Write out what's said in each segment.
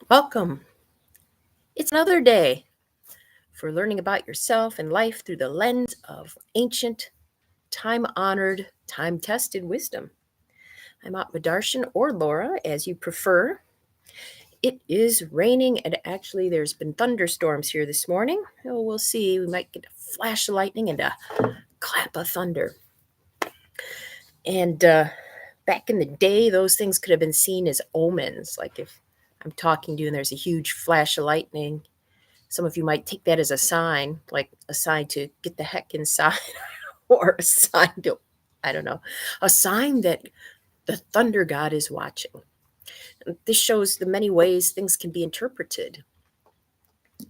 Welcome. It's another day for learning about yourself and life through the lens of ancient, time honored, time tested wisdom. I'm Atmadarshan or Laura, as you prefer. It is raining, and actually, there's been thunderstorms here this morning. Oh, we'll see. We might get a flash of lightning and a clap of thunder. And back in the day, those things could have been seen as omens. Like if I'm talking to you and there's a huge flash of lightning, some of you might take that as a sign, like a sign to get the heck inside, or a sign to, I don't know, a sign that the thunder god is watching. This shows the many ways things can be interpreted.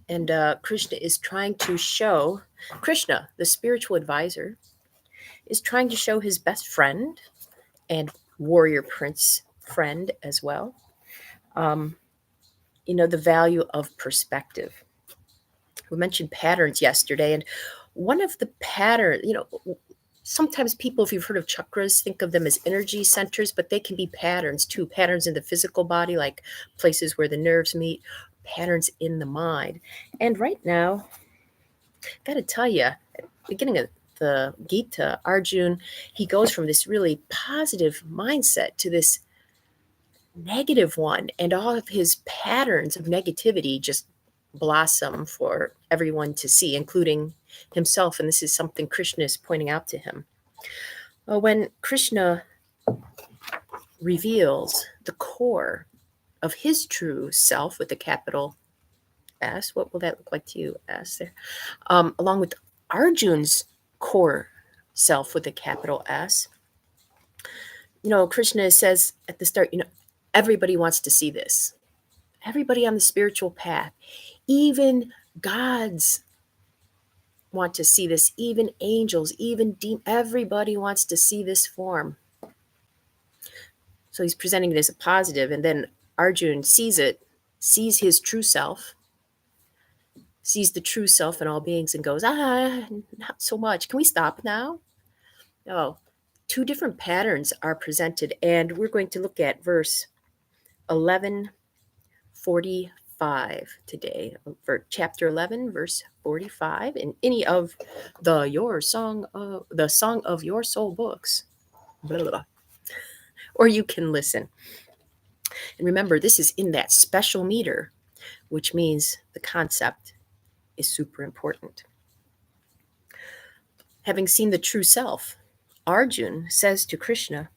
And Krishna is trying to show, Krishna, the spiritual advisor, is trying to show his best friend and warrior prince friend as well, um, the value of perspective. We mentioned patterns yesterday, and one of the patterns, sometimes people, if you've heard of chakras, think of them as energy centers, but they can be patterns too. Patterns in the physical body, like places where the nerves meet, patterns in the mind. And right now, got to tell you, at the beginning of the Gita, Arjun, he goes from this really positive mindset to this negative one, and all of his patterns of negativity just blossom for everyone to see, including himself. And this is something Krishna is pointing out to him. When Krishna reveals the core of his true self with a capital S, what will that look like to you, S there? Along with Arjun's core self with a capital S, Krishna says at the start, everybody wants to see this. Everybody on the spiritual path, even gods want to see this, even angels, even everybody wants to see this form. So he's presenting it as a positive, and then Arjun sees it, sees his true self, sees the true self in all beings, and goes, not so much. Can we stop now? No. Two different patterns are presented, and we're going to look at verse 1145 today, for chapter 11, verse 45, in any of the Song of Your Soul books. Blah, blah, blah. Or you can listen. And remember, this is in that special meter, which means the concept is super important. Having seen the true self, Arjun says to Krishna,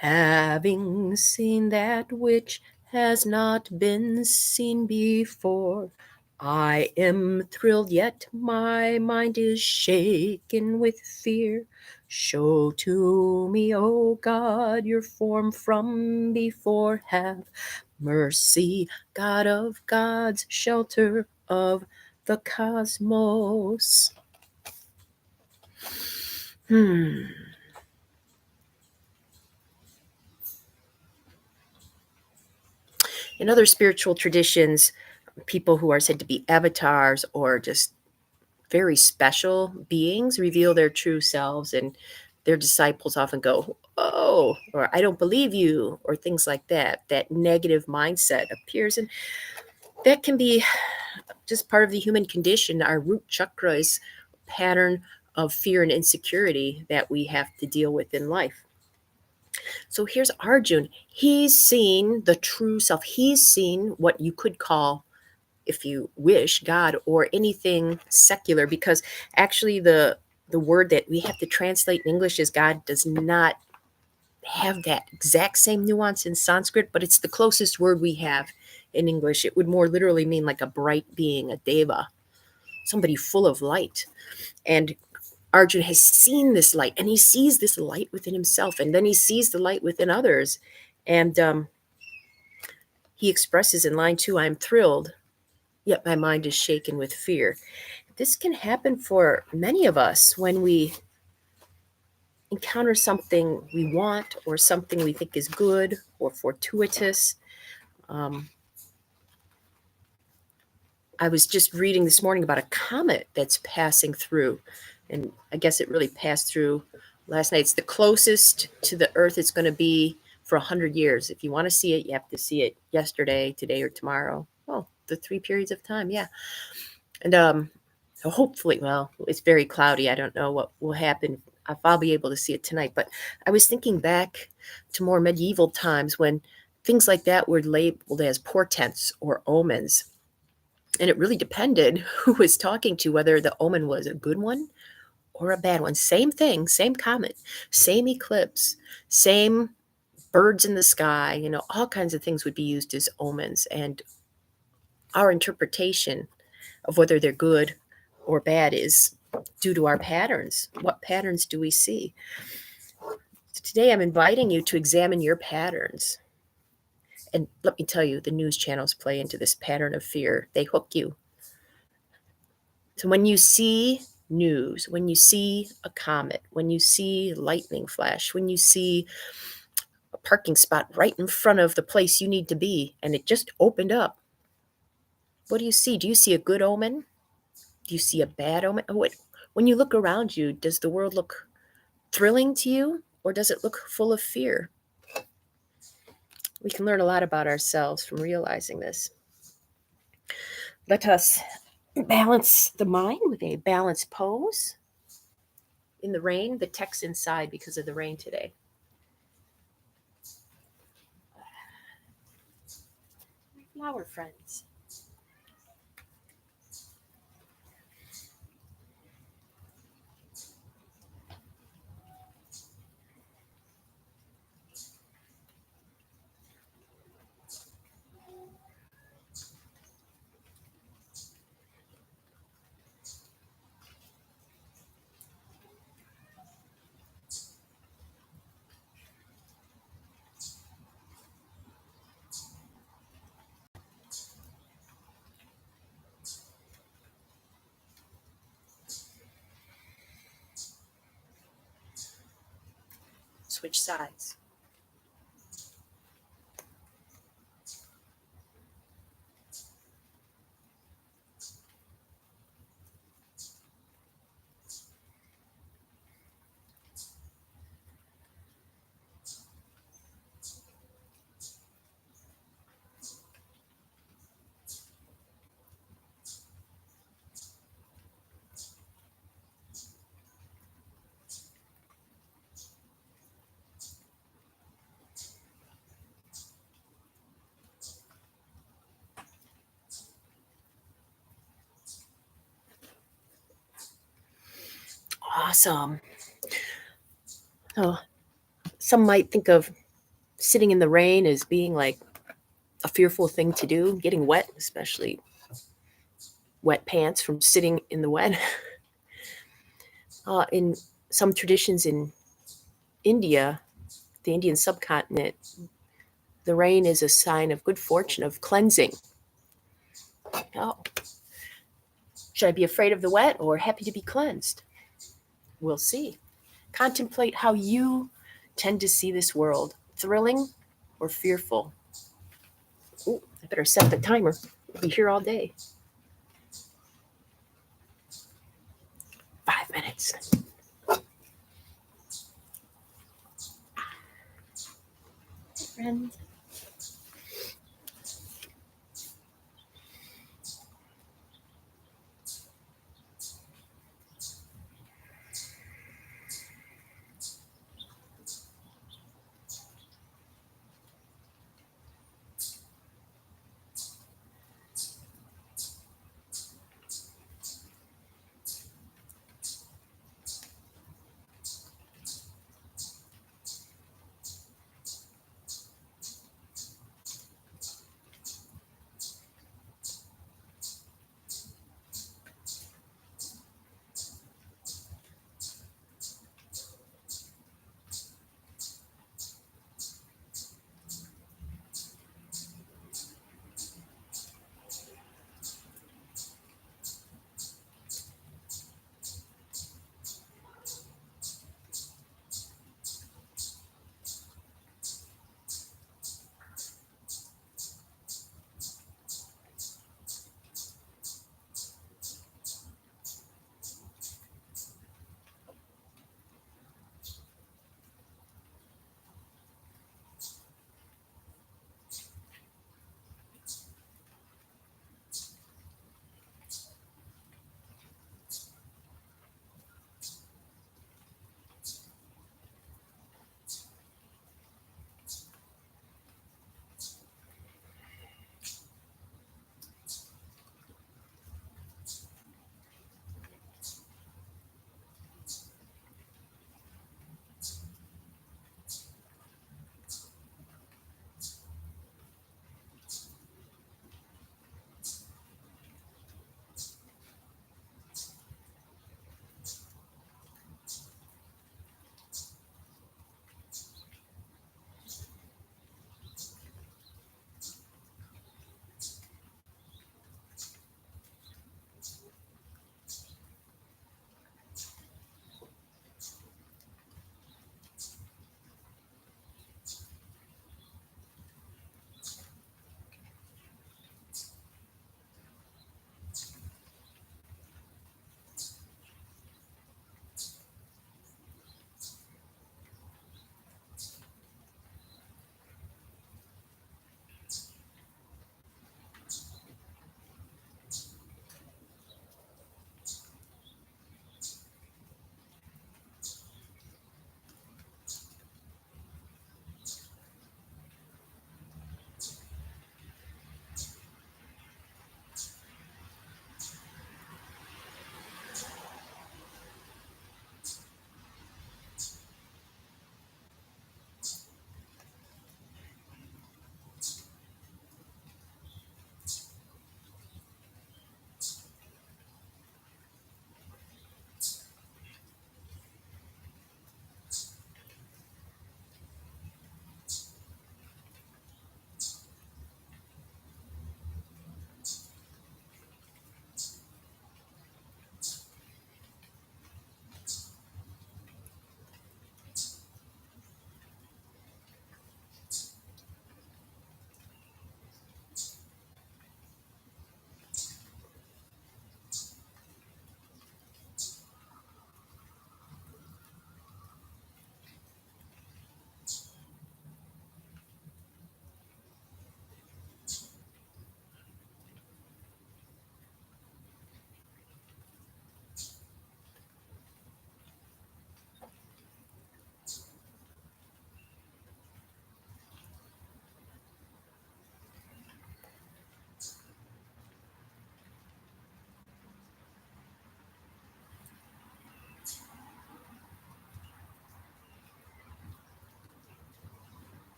having seen that which has not been seen before, I am thrilled, yet my mind is shaken with fear. Show to me, O God, your form from before. Have mercy, God of gods, shelter of the cosmos. In other spiritual traditions, people who are said to be avatars or just very special beings reveal their true selves, and their disciples often go, "Oh," or "I don't believe you," or things like that. That negative mindset appears, and that can be just part of the human condition. Our root chakra is a pattern of fear and insecurity that we have to deal with in life. So here's Arjun. He's seen the true self. He's seen what you could call, if you wish, God, or anything secular, because actually the word that we have to translate in English as God does not have that exact same nuance in Sanskrit, but it's the closest word we have in English. It would more literally mean like a bright being, a deva, somebody full of light. And Arjun has seen this light, and he sees this light within himself, and then he sees the light within others. And he expresses in line 2, I am thrilled, yet my mind is shaken with fear. This can happen for many of us when we encounter something we want, or something we think is good or fortuitous. I was just reading this morning about a comet that's passing through, and I guess it really passed through last night. It's the closest to the Earth it's going to be for 100 years. If you want to see it, you have to see it yesterday, today, or tomorrow. Well, the 3 periods of time, yeah. And so hopefully, well, it's very cloudy. I don't know what will happen if I'll be able to see it tonight. But I was thinking back to more medieval times when things like that were labeled as portents or omens. And it really depended who was talking to, whether the omen was a good one or a bad one. Same thing, same comet, same eclipse, same birds in the sky, all kinds of things would be used as omens. And our interpretation of whether they're good or bad is due to our patterns. What patterns do we see? So today I'm inviting you to examine your patterns. And let me tell you, the news channels play into this pattern of fear. They hook you. So when you see news, when you see a comet, when you see lightning flash, when you see a parking spot right in front of the place you need to be and it just opened up, what do you see? Do you see a good omen? Do you see a bad omen? When you look around you, does the world look thrilling to you or does it look full of fear? We can learn a lot about ourselves from realizing this. Let us balance the mind with a balanced pose. In the rain, the tech's inside because of the rain today. Flower friends. Switch sides. Awesome. Oh, some might think of sitting in the rain as being like a fearful thing to do, getting wet, especially wet pants from sitting in the wet. In some traditions in India, the Indian subcontinent, the rain is a sign of good fortune, of cleansing. Oh, should I be afraid of the wet or happy to be cleansed? We'll see. Contemplate how you tend to see this world, thrilling or fearful. Ooh, I better set the timer. We'll be here all day. 5 minutes. Friend.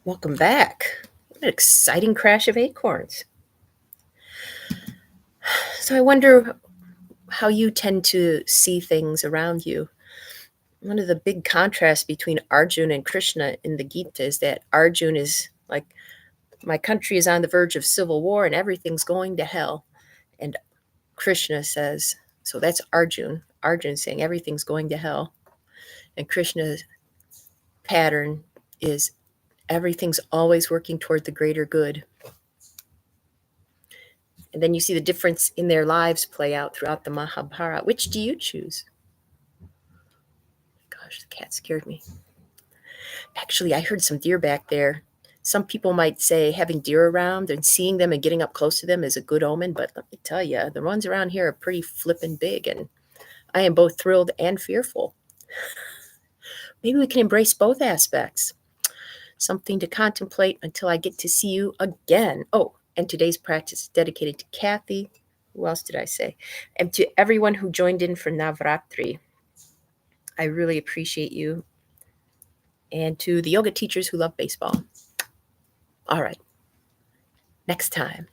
Welcome back. What an exciting crash of acorns. So I wonder how you tend to see things around you. One of the big contrasts between Arjuna and Krishna in the Gita is that Arjuna is like, my country is on the verge of civil war and everything's going to hell. And Krishna says, so that's Arjuna. Arjuna saying everything's going to hell. And Krishna's pattern is everything's always working toward the greater good. And then you see the difference in their lives play out throughout the Mahabharata. Which do you choose? Gosh, the cat scared me. Actually, I heard some deer back there. Some people might say having deer around and seeing them and getting up close to them is a good omen, but let me tell you, the ones around here are pretty flippin' big, and I am both thrilled and fearful. Maybe we can embrace both aspects. Something to contemplate until I get to see you again. Oh, and today's practice is dedicated to Cathy. Who else did I say? And to everyone who joined in for Navaratri. I really appreciate you. And to the yoga teachers who love baseball. All right. Next time.